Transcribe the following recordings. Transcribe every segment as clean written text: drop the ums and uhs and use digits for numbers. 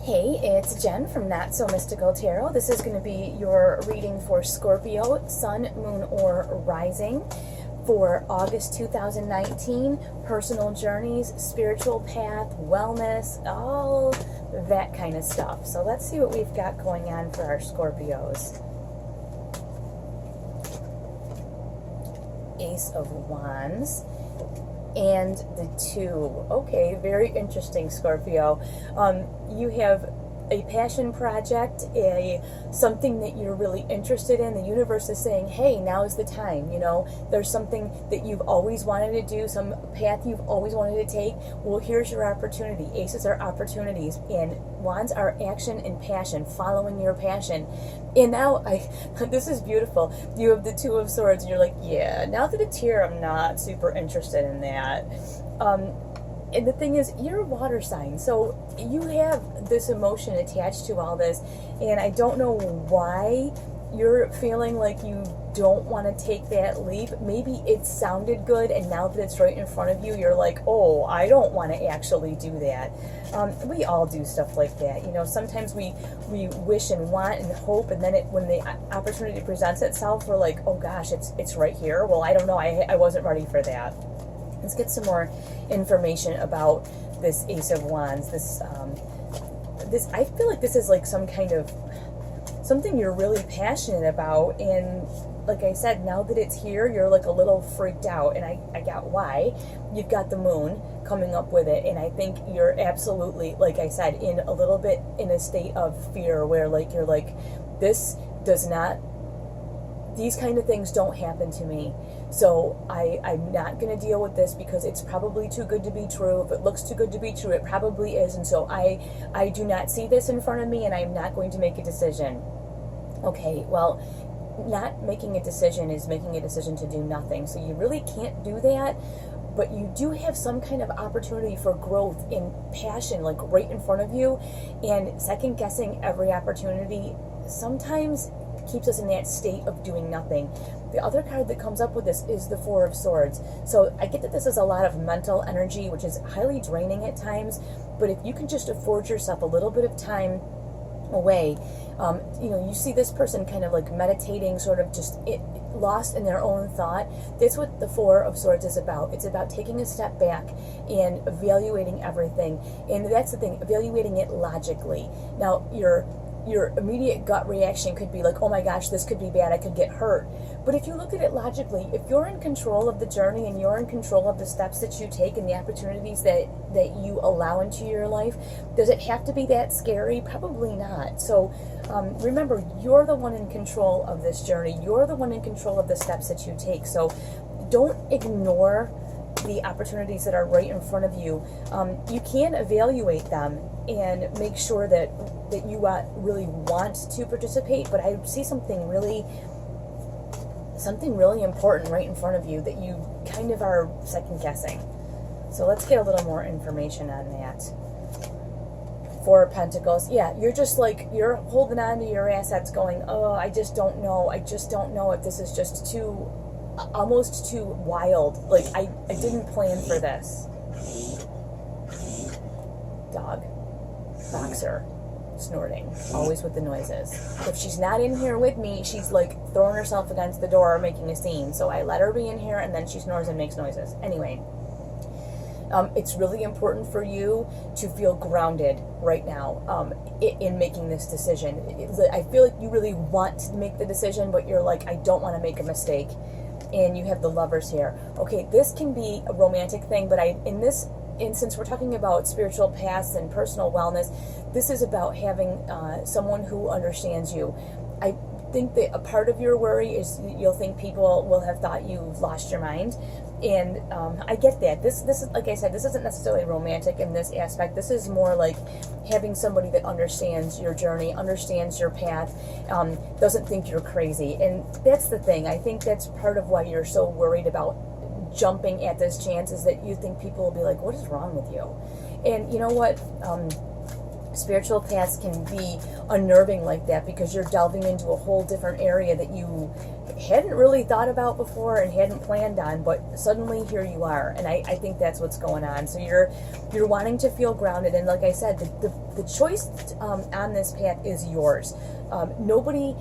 Hey, it's Jen from Not So Mystical Tarot. This is going to be your reading for Scorpio, Sun, Moon, or Rising for August 2019. Personal journeys, spiritual path, wellness, all that kind of stuff. So let's see what we've got going on for our Scorpios. Ace of Wands and the 2. Okay, very interesting, Scorpio. You have a passion project, something that you're really interested in. The universe is saying, hey, now is the time. You know, there's something that you've always wanted to do, some path you've always wanted to take. Well, here's your opportunity. Aces are opportunities, and wands are action and passion, following your passion. And now, this is beautiful. You have the 2 of Swords, and you're like, yeah, now that it's here, I'm not super interested in that. And the thing is, you're a water sign, so you have this emotion attached to all this, and I don't know why you're feeling like you don't want to take that leap. Maybe it sounded good, and now that it's right in front of you, you're like, oh, I don't want to actually do that. We all do stuff like that. You know, sometimes we wish and want and hope, and then when the opportunity presents itself, we're like, oh gosh, it's right here. Well, I don't know, I wasn't ready for that. Let's get some more information about this Ace of Wands. This I feel like this is like some kind of something you're really passionate about, and like I said, now that it's here, you're like a little freaked out, and I got why. You've got the moon coming up with it, and I think you're absolutely, like I said, in a little bit in a state of fear where like you're like, this does not, these kind of things don't happen to me. So I'm not going to deal with this because it's probably too good to be true. If it looks too good to be true, it probably is. And so I do not see this in front of me, and I'm not going to make a decision. Okay, well, not making a decision is making a decision to do nothing. So you really can't do that. But you do have some kind of opportunity for growth and passion, like right in front of you. And second guessing every opportunity sometimes keeps us in that state of doing nothing. The other card that comes up with this is the 4 of Swords. So I get that this is a lot of mental energy, which is highly draining at times, but if you can just afford yourself a little bit of time away, you know, you see this person kind of like meditating, sort of just lost in their own thought. That's what the 4 of Swords is about. It's about taking a step back and evaluating everything. And that's the thing, evaluating it logically. Now, your immediate gut reaction could be like, oh my gosh, this could be bad, I could get hurt. But if you look at it logically, if you're in control of the journey and you're in control of the steps that you take and the opportunities that you allow into your life, does it have to be that scary? Probably not. So remember, you're the one in control of this journey. You're the one in control of the steps that you take. So don't ignore the opportunities that are right in front of you. You can evaluate them and make sure that you really want to participate, but I see something really important right in front of you that you kind of are second guessing. So let's get a little more information on that. 4 of Pentacles. Yeah, you're just like, you're holding on to your assets going, oh, I just don't know if this is just almost too wild. Like, I didn't plan for this. Dog. Boxer. Snorting. Always with the noises. If she's not in here with me, she's like throwing herself against the door making a scene. So I let her be in here, and then she snores and makes noises. Anyway. It's really important for you to feel grounded right now in making this decision. I feel like you really want to make the decision, but you're like, I don't want to make a mistake. And you have the Lovers here. Okay, this can be a romantic thing, but in this instance, we're talking about spiritual paths and personal wellness. This is about having someone who understands you. I think that a part of your worry is you'll think people will have thought you've lost your mind. And I get that. This is, like I said, this isn't necessarily romantic in this aspect. This is more like having somebody that understands your journey, understands your path, doesn't think you're crazy. And that's the thing. I think that's part of why you're so worried about jumping at this chance, is that you think people will be like, what is wrong with you? And you know what? Spiritual paths can be unnerving like that because you're delving into a whole different area that you hadn't really thought about before and hadn't planned on, but suddenly here you are. And I think that's what's going on. So you're wanting to feel grounded, and like I said, the choice on this path is yours. Nobody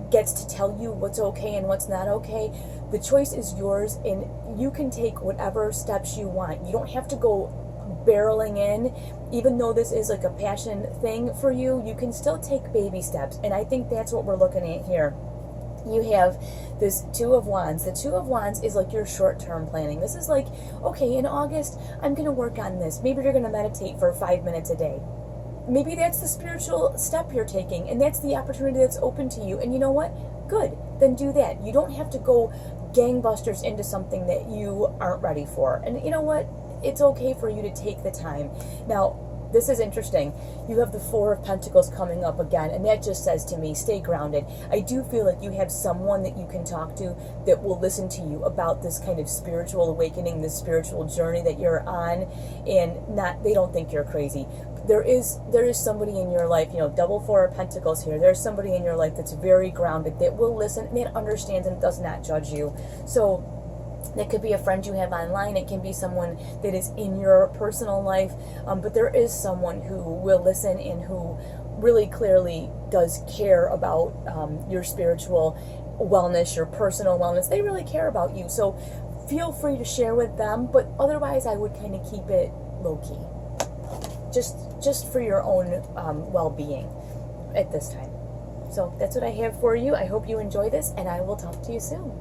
gets to tell you what's okay and what's not okay. The choice is yours, and you can take whatever steps you want. You don't have to go barreling in. Even though this is like a passion thing for you, you can still take baby steps, and I think that's what we're looking at here. You have this Two of Wands. The Two of Wands is like your short-term planning. This is like, okay, in August, I'm going to work on this. Maybe you're going to meditate for 5 minutes a day. Maybe that's the spiritual step you're taking, and that's the opportunity that's open to you. And you know what? Good. Then do that. You don't have to go gangbusters into something that you aren't ready for. And you know what? It's okay for you to take the time. Now, this is interesting. You have the Four of Pentacles coming up again, and that just says to me, stay grounded. I do feel like you have someone that you can talk to that will listen to you about this kind of spiritual awakening, this spiritual journey that you're on, and they don't think you're crazy. There is somebody in your life, double Four of Pentacles here. There's somebody in your life that's very grounded, that will listen, and that understands and does not judge you. So that could be a friend you have online. It can be someone that is in your personal life. But there is someone who will listen and who really clearly does care about your spiritual wellness, your personal wellness. They really care about you. So feel free to share with them. But otherwise, I would kind of keep it low-key. Just for your own well-being at this time. So that's what I have for you. I hope you enjoy this, and I will talk to you soon.